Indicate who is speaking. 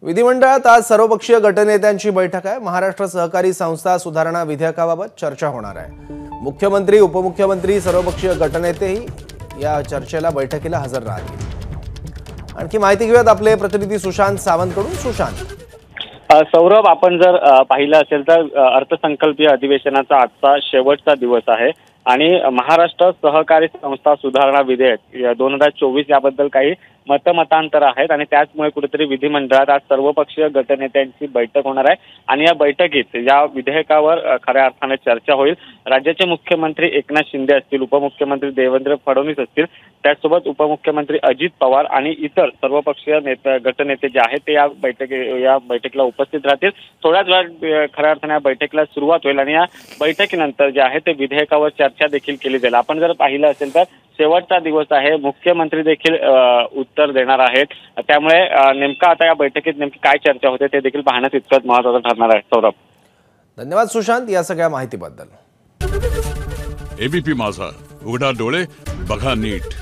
Speaker 1: विधिमंडळात आज सर्वपक्षीय गटनेत्यांची बैठक आहे। महाराष्ट्र सहकारी संस्था सुधारणा विधेयकाबाबत चर्चा होणार आहे। मुख्यमंत्री, उपमुख्यमंत्री, सर्वपक्षीय गटनेतेही या चर्चेला बैठकीला हजर राहतील। आणखी माहिती घेऊयात आपले प्रतिनिधी सुशांत सावंतकडून। सुशांत,
Speaker 2: सौरभ, आपण जर पाहिलं असेल तर अर्थसंकल्पीय अधिवेशनाचा आजचा शेवटचा दिवस आहे आणि महाराष्ट्र सहकारी संस्था सुधारणा विधेयक 2024 याबद्दल काही मतमतांतर आहेत आणि त्याचमुळे कुठेतरी विधिमंडळात आज सर्वपक्षीय गटनेत्यांची बैठक होणार आहे आणि या बैठकीत या विधेयकावर खऱ्या अर्थाने चर्चा होईल। राज्याचे मुख्यमंत्री एकनाथ शिंदे असतील, उपमुख्यमंत्री देवेंद्र फडणवीस असतील, त्याचसोबत उपमुख्यमंत्री अजित पवार आणि इतर सर्वपक्षीय गटनेते जे आहेत ते या बैठकीला उपस्थित राहतील। थोड्याच वेळात खऱ्या अर्थाने या बैठकीला सुरुवात होईल आणि या बैठकीनंतर जे आहे ते विधेयकावर चर्चा देखील केली जाईल। आपण जर पाहिलं असेल तर शेवटचा दिवस आहे, मुख्यमंत्री देखील उत्तर देणार आहेत, त्यामुळे नेमका आता या बैठकीत नेमकी काय चर्चा होते ते देखील पाहण्यास इतकंच महत्त्वाचं ठरणार आहे। सौरभ,
Speaker 1: धन्यवाद सुशांत या सगळ्या माहितीबद्दल।
Speaker 3: एबीपी माझा, उघडा डोळे बघा नीट।